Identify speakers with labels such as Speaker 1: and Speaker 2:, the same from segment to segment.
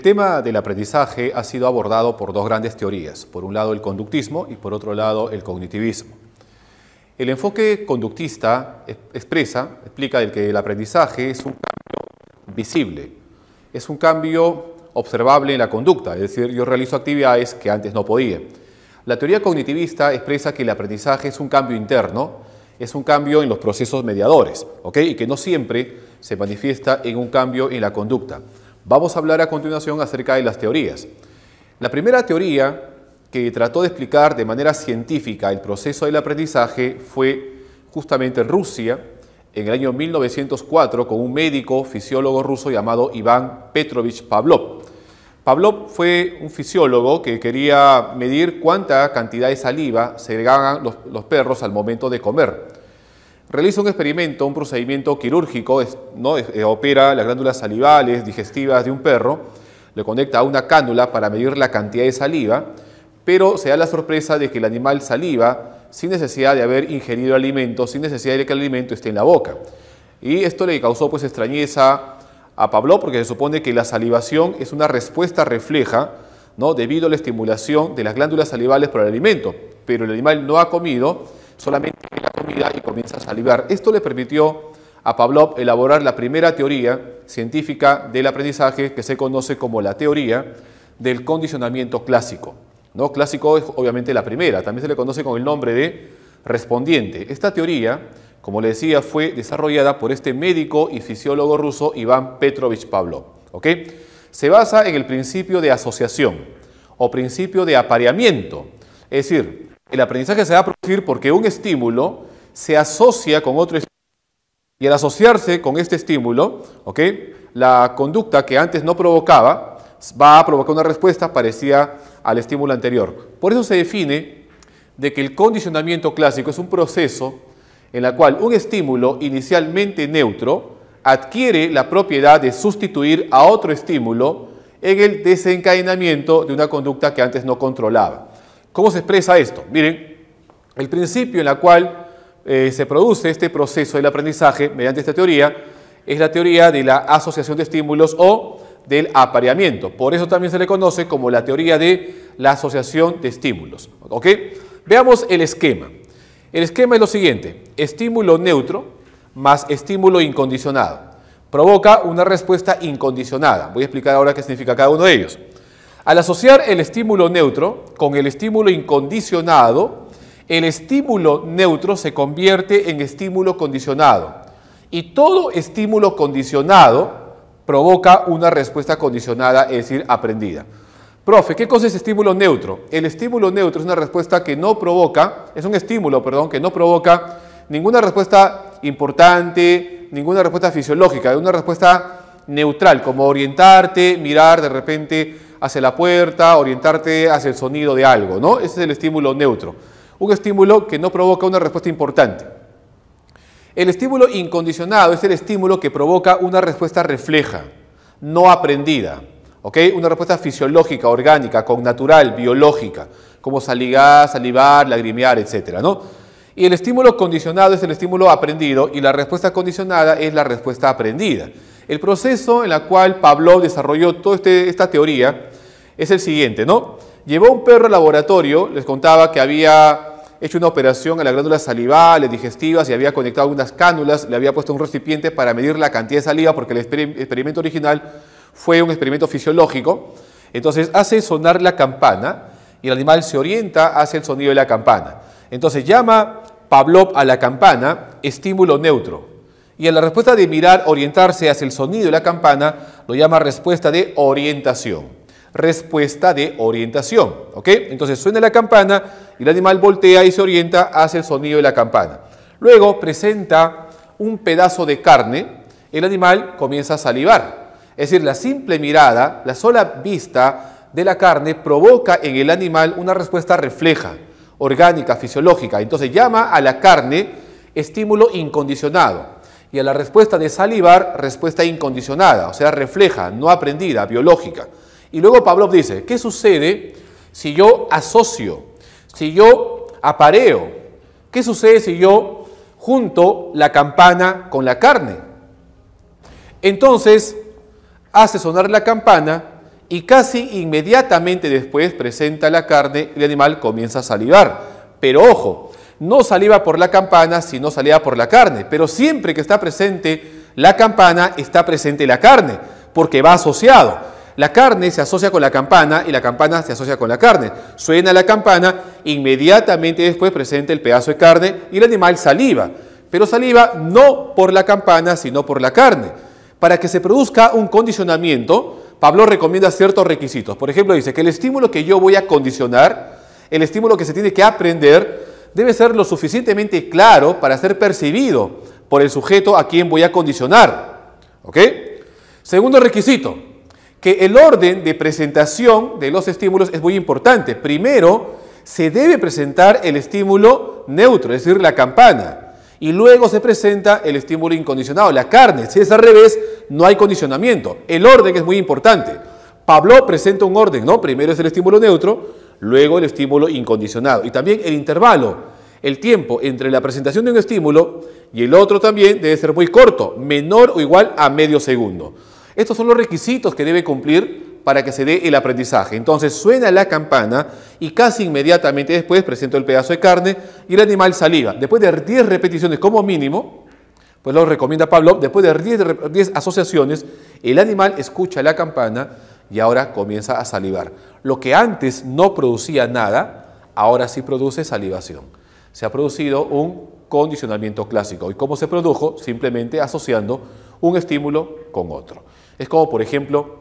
Speaker 1: tema del aprendizaje ha sido abordado por dos grandes teorías. Por un lado el conductismo y por otro lado el cognitivismo. El enfoque conductista explica que el aprendizaje es un cambio visible, es un cambio observable en la conducta, es decir, yo realizo actividades que antes no podía. La teoría cognitivista expresa que el aprendizaje es un cambio interno, es un cambio en los procesos mediadores, ¿ok? Y que no siempre se manifiesta en un cambio en la conducta. Vamos a hablar a continuación acerca de las teorías. La primera teoría que trató de explicar de manera científica el proceso del aprendizaje fue justamente en Rusia, en el año 1904, con un médico fisiólogo ruso llamado Iván Petrovich Pavlov. Pavlov fue un fisiólogo que quería medir cuánta cantidad de saliva segregaban los perros al momento de comer. Realiza un experimento, un procedimiento quirúrgico, opera las glándulas salivales, digestivas de un perro, le conecta a una cánula para medir la cantidad de saliva, pero se da la sorpresa de que el animal saliva sin necesidad de haber ingerido alimento, sin necesidad de que el alimento esté en la boca. Y esto le causó extrañeza a Pavlov, porque se supone que la salivación es una respuesta refleja, debido a la estimulación de las glándulas salivales por el alimento, pero el animal no ha comido, solamente la comida y comienza a salivar. Esto le permitió a Pavlov elaborar la primera teoría científica del aprendizaje, que se conoce como la teoría del condicionamiento clásico. Clásico es obviamente la primera, también se le conoce con el nombre de respondiente. Esta teoría, como le decía, fue desarrollada por este médico y fisiólogo ruso Iván Petrovich Pavlov. Se basa en el principio de asociación o principio de apareamiento, es decir, el aprendizaje se va a producir porque un estímulo se asocia con otro estímulo y al asociarse con este estímulo, la conducta que antes no provocaba va a provocar una respuesta parecida al estímulo anterior. Por eso se define de que el condicionamiento clásico es un proceso en el cual un estímulo inicialmente neutro adquiere la propiedad de sustituir a otro estímulo en el desencadenamiento de una conducta que antes no controlaba. ¿Cómo se expresa esto? Miren, el principio en el cual se produce este proceso del aprendizaje mediante esta teoría es la teoría de la asociación de estímulos o del apareamiento. Por eso también se le conoce como la teoría de la asociación de estímulos. Veamos el esquema. El esquema es lo siguiente: estímulo neutro más estímulo incondicionado provoca una respuesta incondicionada. Voy a explicar ahora qué significa cada uno de ellos. Al asociar el estímulo neutro con el estímulo incondicionado, el estímulo neutro se convierte en estímulo condicionado. Y todo estímulo condicionado provoca una respuesta condicionada, es decir, aprendida. Profe, ¿qué cosa es estímulo neutro? El estímulo neutro es una respuesta que no provoca, es un estímulo, perdón, que no provoca ninguna respuesta importante, ninguna respuesta fisiológica, es una respuesta neutral, como orientarte, mirar de repente hacia la puerta, orientarte hacia el sonido de algo, ¿no? Ese es el estímulo neutro. Un estímulo que no provoca una respuesta importante. El estímulo incondicionado es el estímulo que provoca una respuesta refleja, no aprendida, una respuesta fisiológica, orgánica, connatural, biológica, como salivar, lagrimear, etc., Y el estímulo condicionado es el estímulo aprendido y la respuesta condicionada es la respuesta aprendida. El proceso en el cual Pavlov desarrolló toda esta teoría es el siguiente, Llevó un perro al laboratorio, les contaba que había hecho una operación a las glándulas salivales, digestivas y había conectado unas cánulas, le había puesto un recipiente para medir la cantidad de saliva porque el experimento original fue un experimento fisiológico. Entonces hace sonar la campana y el animal se orienta hacia el sonido de la campana. Entonces llama Pavlov a la campana estímulo neutro. Y a la respuesta de mirar, orientarse hacia el sonido de la campana, lo llama respuesta de orientación. Respuesta de orientación, Entonces suena la campana y el animal voltea y se orienta hacia el sonido de la campana. Luego presenta un pedazo de carne, el animal comienza a salivar. Es decir, la simple mirada, la sola vista de la carne provoca en el animal una respuesta refleja, orgánica, fisiológica. Entonces llama a la carne estímulo incondicionado. Y a la respuesta de salivar, respuesta incondicionada, o sea, refleja, no aprendida, biológica. Y luego Pavlov dice, ¿qué sucede si yo asocio, si yo apareo? ¿Qué sucede si yo junto la campana con la carne? Entonces, hace sonar la campana y casi inmediatamente después presenta la carne y el animal comienza a salivar. Pero ojo, no saliva por la campana, sino saliva por la carne. Pero siempre que está presente la campana, está presente la carne, porque va asociado. La carne se asocia con la campana y la campana se asocia con la carne. Suena la campana, inmediatamente después presenta el pedazo de carne y el animal saliva. Pero saliva no por la campana, sino por la carne. Para que se produzca un condicionamiento, Pablo recomienda ciertos requisitos. Por ejemplo, dice que el estímulo que yo voy a condicionar, el estímulo que se tiene que aprender, debe ser lo suficientemente claro para ser percibido por el sujeto a quien voy a condicionar. ¿Ok? Segundo requisito, que el orden de presentación de los estímulos es muy importante. Primero, se debe presentar el estímulo neutro, es decir, la campana. Y luego se presenta el estímulo incondicionado, la carne. Si es al revés, no hay condicionamiento. El orden es muy importante. Pablo presenta un orden, ¿no? Primero es el estímulo neutro, luego el estímulo incondicionado. Y también el intervalo, el tiempo entre la presentación de un estímulo y el otro también debe ser muy corto, menor o igual a medio segundo. Estos son los requisitos que debe cumplir para que se dé el aprendizaje. Entonces suena la campana y casi inmediatamente después presento el pedazo de carne y el animal saliva. Después de 10 repeticiones como mínimo, pues lo recomienda Pablo, después de 10 asociaciones, el animal escucha la campana y ahora comienza a salivar. Lo que antes no producía nada, ahora sí produce salivación. Se ha producido un condicionamiento clásico. ¿Y cómo se produjo? Simplemente asociando un estímulo con otro. Es como, por ejemplo,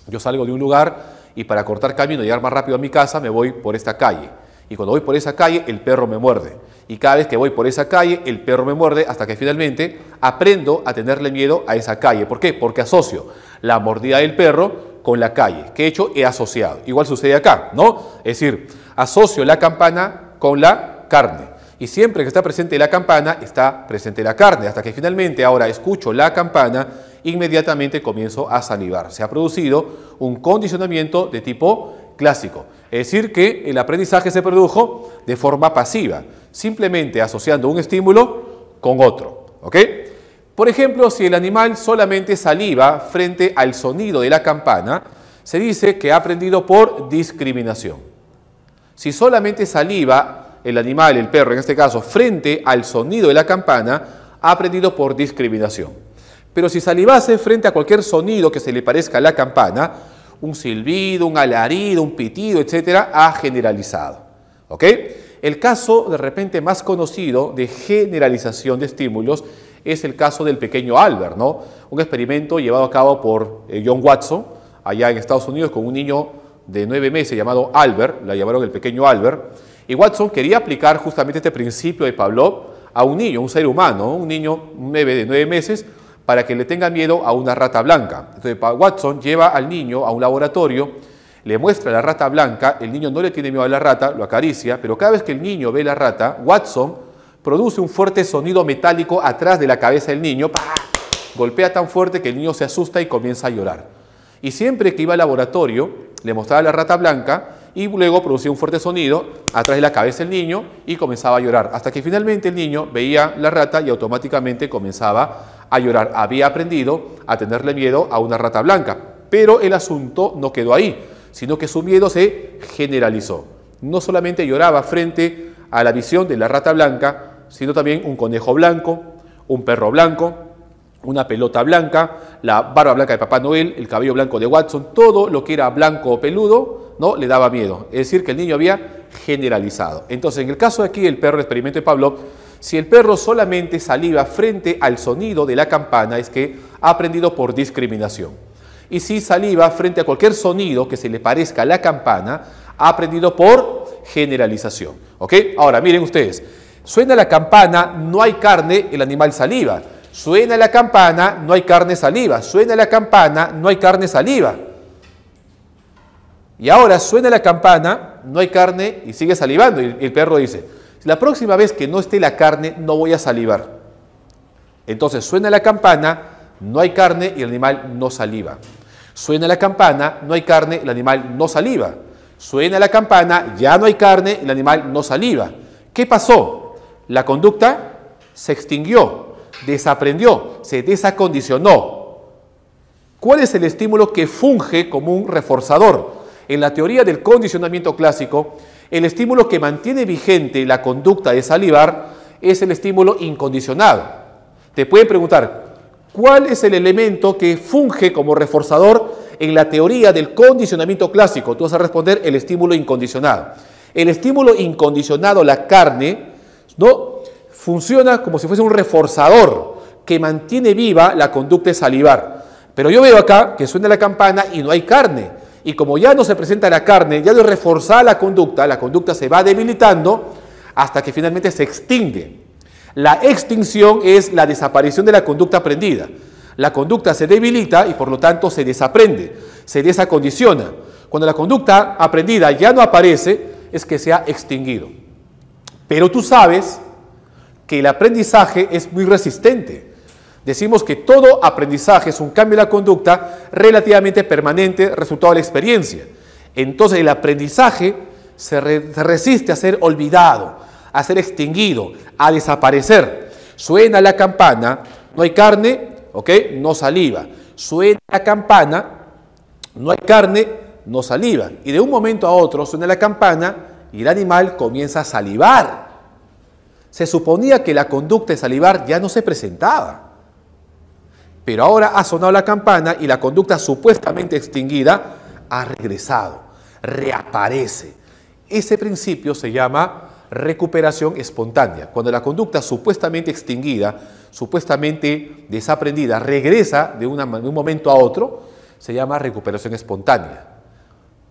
Speaker 1: yo salgo de un lugar y para cortar camino y llegar más rápido a mi casa me voy por esta calle. Y cuando voy por esa calle, el perro me muerde. Y cada vez que voy por esa calle, el perro me muerde hasta que finalmente aprendo a tenerle miedo a esa calle. ¿Por qué? Porque asocio la mordida del perro con la calle. ¿Qué he hecho? He asociado. Igual sucede acá, ¿no? Es decir, asocio la campana con la carne. Y siempre que está presente la campana, está presente la carne. Hasta que finalmente ahora escucho la campana, inmediatamente comienzo a salivar. Se ha producido un condicionamiento de tipo clásico. Es decir, que el aprendizaje se produjo de forma pasiva, simplemente asociando un estímulo con otro. ¿Ok? Por ejemplo, si el animal solamente saliva frente al sonido de la campana, se dice que ha aprendido por discriminación. Si solamente saliva el animal, el perro en este caso, frente al sonido de la campana, ha aprendido por discriminación. Pero si salivase frente a cualquier sonido que se le parezca a la campana, un silbido, un alarido, un pitido, etcétera, ha generalizado. ¿Ok? El caso de repente más conocido de generalización de estímulos es el caso del pequeño Albert, ¿no? Un experimento llevado a cabo por John Watson, allá en Estados Unidos, con un niño de 9 meses llamado Albert, la llamaron el pequeño Albert, y Watson quería aplicar justamente este principio de Pavlov a un niño, un ser humano, un niño, un bebé de 9 meses, para que le tenga miedo a una rata blanca. Entonces Watson lleva al niño a un laboratorio, le muestra la rata blanca, el niño no le tiene miedo a la rata, lo acaricia, pero cada vez que el niño ve la rata, Watson produce un fuerte sonido metálico atrás de la cabeza del niño, ¡pah! Golpea tan fuerte que el niño se asusta y comienza a llorar. Y siempre que iba al laboratorio, le mostraba la rata blanca y luego producía un fuerte sonido atrás de la cabeza del niño y comenzaba a llorar, hasta que finalmente el niño veía la rata y automáticamente comenzaba a llorar. Había aprendido a tenerle miedo a una rata blanca, pero el asunto no quedó ahí, sino que su miedo se generalizó. No solamente lloraba frente a la visión de la rata blanca, sino también un conejo blanco, un perro blanco, una pelota blanca, la barba blanca de Papá Noel, el cabello blanco de Watson, todo lo que era blanco o peludo, ¿no? Le daba miedo. Es decir, que el niño había generalizado. Entonces, en el caso de aquí del perro, el experimento de Pavlov, si el perro solamente saliva frente al sonido de la campana, es que ha aprendido por discriminación. Y si saliva frente a cualquier sonido que se le parezca a la campana, ha aprendido por generalización. ¿Ok? Ahora, miren ustedes, suena la campana, no hay carne, el animal saliva. Suena la campana, no hay carne, saliva. Suena la campana, no hay carne, saliva. Y ahora suena la campana, no hay carne y sigue salivando. Y el perro dice, la próxima vez que no esté la carne, no voy a salivar. Entonces suena la campana, no hay carne y el animal no saliva. Suena la campana, no hay carne, el animal no saliva. Suena la campana, ya no hay carne, el animal no saliva. ¿Qué pasó? La conducta se extinguió, desaprendió, se desacondicionó. ¿Cuál es el estímulo que funge como un reforzador? En la teoría del condicionamiento clásico, el estímulo que mantiene vigente la conducta de salivar es el estímulo incondicionado. Te pueden preguntar, ¿cuál es el elemento que funge como reforzador en la teoría del condicionamiento clásico? Tú vas a responder el estímulo incondicionado. El estímulo incondicionado, la carne, ¿no?, funciona como si fuese un reforzador que mantiene viva la conducta de salivar. Pero yo veo acá que suena la campana y no hay carne. Y como ya no se presenta la carne, ya no es reforzada la conducta se va debilitando hasta que finalmente se extingue. La extinción es la desaparición de la conducta aprendida. La conducta se debilita y por lo tanto se desaprende, se desacondiciona. Cuando la conducta aprendida ya no aparece, es que se ha extinguido. Pero tú sabes que el aprendizaje es muy resistente. Decimos que todo aprendizaje es un cambio de la conducta relativamente permanente, resultado de la experiencia. Entonces el aprendizaje se resiste a ser olvidado, a ser extinguido, a desaparecer. Suena la campana, no hay carne, ¿ok?, no saliva. Suena la campana, no hay carne, no saliva. Y de un momento a otro suena la campana y el animal comienza a salivar. Se suponía que la conducta de salivar ya no se presentaba. Pero ahora ha sonado la campana y la conducta supuestamente extinguida ha regresado, reaparece. Ese principio se llama recuperación espontánea. Cuando la conducta supuestamente extinguida, supuestamente desaprendida, regresa de un momento a otro, se llama recuperación espontánea.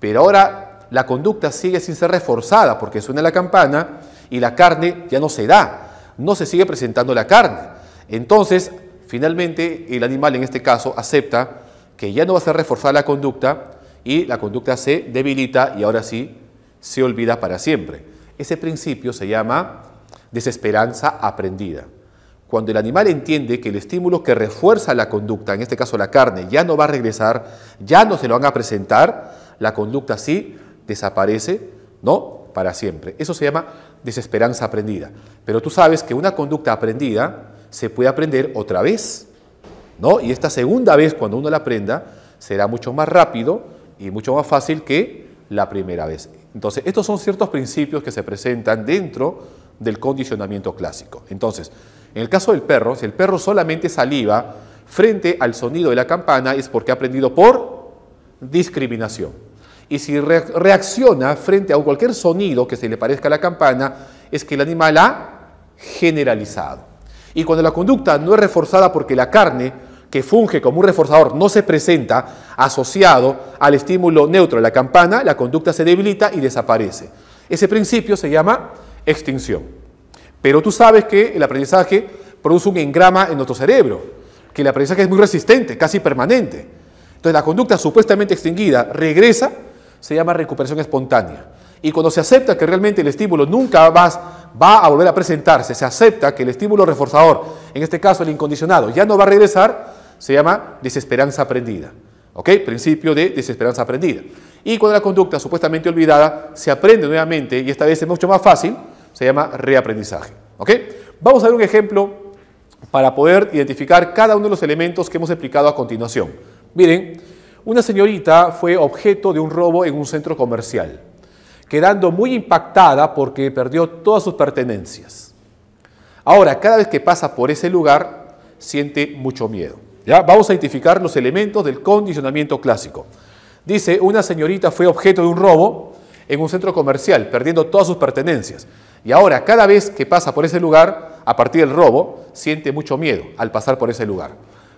Speaker 1: Pero ahora la conducta sigue sin ser reforzada porque suena la campana y la carne ya no se da, no se sigue presentando la carne. Entonces, finalmente, el animal en este caso acepta que ya no va a ser reforzada la conducta y la conducta se debilita y ahora sí se olvida para siempre. Ese principio se llama desesperanza aprendida. Cuando el animal entiende que el estímulo que refuerza la conducta, en este caso la carne, ya no va a regresar, ya no se lo van a presentar, la conducta sí desaparece, ¿no?, para siempre. Eso se llama desesperanza aprendida. Pero tú sabes que una conducta aprendida se puede aprender otra vez, ¿no? Y esta segunda vez, cuando uno la aprenda, será mucho más rápido y mucho más fácil que la primera vez. Entonces, estos son ciertos principios que se presentan dentro del condicionamiento clásico. Entonces, en el caso del perro, si el perro solamente saliva frente al sonido de la campana, es porque ha aprendido por discriminación. Y si reacciona frente a cualquier sonido que se le parezca a la campana, es que el animal ha generalizado. Y cuando la conducta no es reforzada porque la carne, que funge como un reforzador, no se presenta asociado al estímulo neutro de la campana, la conducta se debilita y desaparece. Ese principio se llama extinción. Pero tú sabes que el aprendizaje produce un engrama en nuestro cerebro, que el aprendizaje es muy resistente, casi permanente. Entonces la conducta supuestamente extinguida regresa, se llama recuperación espontánea. Y cuando se acepta que realmente el estímulo nunca va a volver a presentarse, se acepta que el estímulo reforzador, en este caso el incondicionado, ya no va a regresar, se llama desesperanza aprendida. ¿Ok? Principio de desesperanza aprendida. Y cuando la conducta supuestamente olvidada se aprende nuevamente, y esta vez es mucho más fácil, se llama reaprendizaje. ¿Ok? Vamos a ver un ejemplo para poder identificar cada uno de los elementos que hemos explicado a continuación. Miren, una señorita fue objeto de un robo en un centro comercial, quedando muy impactada porque perdió todas sus pertenencias. Ahora, cada vez que pasa por ese lugar, siente mucho miedo. ¿Ya? Vamos a identificar los elementos del condicionamiento clásico. Dice, una señorita fue objeto de un robo en un centro comercial, perdiendo todas sus pertenencias. Y ahora, cada vez que pasa por ese lugar, a partir del robo, siente mucho miedo al pasar por ese lugar.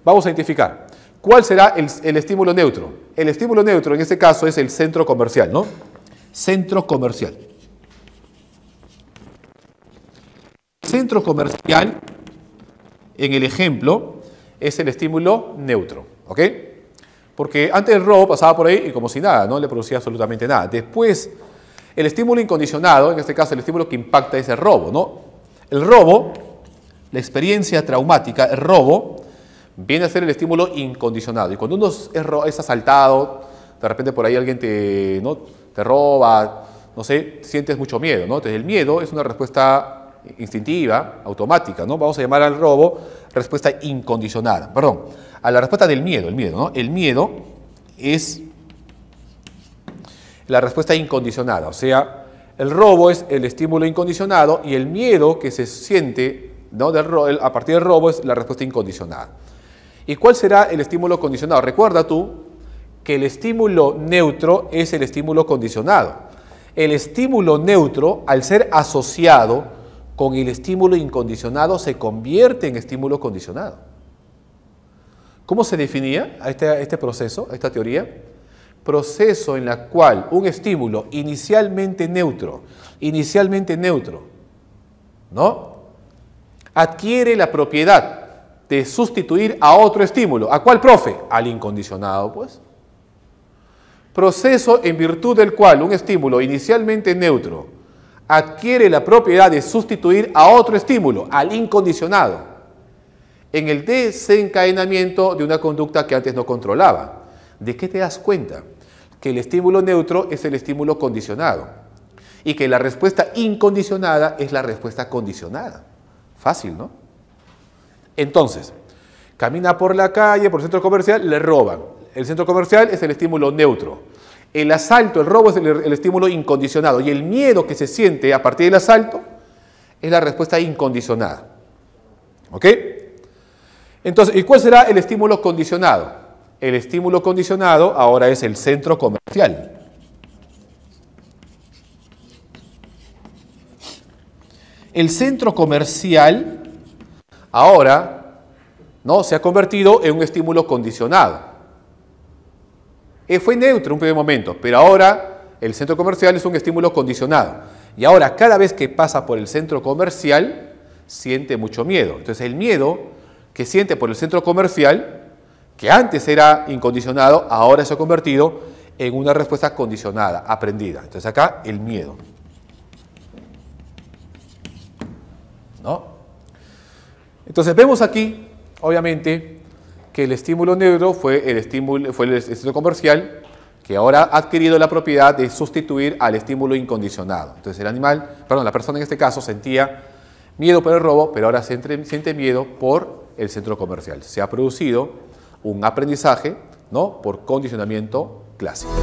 Speaker 1: Vamos a identificar. ¿Cuál será el estímulo neutro? El estímulo neutro en este caso es el centro comercial, ¿no? Centro comercial. Centro comercial, en el ejemplo, es el estímulo neutro, ¿ok? Porque antes del robo pasaba por ahí y como si nada, no le producía absolutamente nada. Después, el estímulo incondicionado, en este caso el estímulo que impacta es el robo, ¿no? El robo, la experiencia traumática, el robo, viene a ser el estímulo incondicionado. Y cuando uno es asaltado, de repente por ahí alguien te roba, no sé, sientes mucho miedo, ¿no? Entonces el miedo es una respuesta instintiva, automática, ¿no? Vamos a llamar al robo respuesta incondicionada. Perdón, a la respuesta del miedo, ¿no? El miedo es la respuesta incondicionada, o sea, el robo es el estímulo incondicionado y el miedo que se siente, ¿no?, a partir del robo es la respuesta incondicionada. ¿Y cuál será el estímulo condicionado? Recuerda tú que el estímulo neutro es el estímulo condicionado. El estímulo neutro, al ser asociado con el estímulo incondicionado, se convierte en estímulo condicionado. ¿Cómo se definía este proceso, esta teoría? Proceso en la cual un estímulo inicialmente neutro, ¿no?, adquiere la propiedad de sustituir a otro estímulo. ¿A cuál, profe? Al incondicionado, pues. Proceso en virtud del cual un estímulo inicialmente neutro adquiere la propiedad de sustituir a otro estímulo, al incondicionado, en el desencadenamiento de una conducta que antes no controlaba. ¿De qué te das cuenta? Que el estímulo neutro es el estímulo condicionado y que la respuesta incondicionada es la respuesta condicionada. Fácil, ¿no? Entonces, camina por la calle, por el centro comercial, le roban. El centro comercial es el estímulo neutro. El asalto, el robo es el estímulo incondicionado y el miedo que se siente a partir del asalto es la respuesta incondicionada. ¿Ok? Entonces, ¿y cuál será el estímulo condicionado? El estímulo condicionado ahora es el centro comercial. El centro comercial ahora, ¿no?, se ha convertido en un estímulo condicionado. Fue neutro un primer momento, pero ahora el centro comercial es un estímulo condicionado. Y ahora cada vez que pasa por el centro comercial siente mucho miedo. Entonces el miedo que siente por el centro comercial, que antes era incondicionado, ahora se ha convertido en una respuesta condicionada, aprendida. Entonces acá el miedo, ¿no? Entonces vemos aquí, obviamente, que el estímulo neutro fue el centro comercial, que ahora ha adquirido la propiedad de sustituir al estímulo incondicionado. Entonces la persona en este caso sentía miedo por el robo, pero ahora siente miedo por el centro comercial. Se ha producido un aprendizaje, ¿no?, por condicionamiento clásico.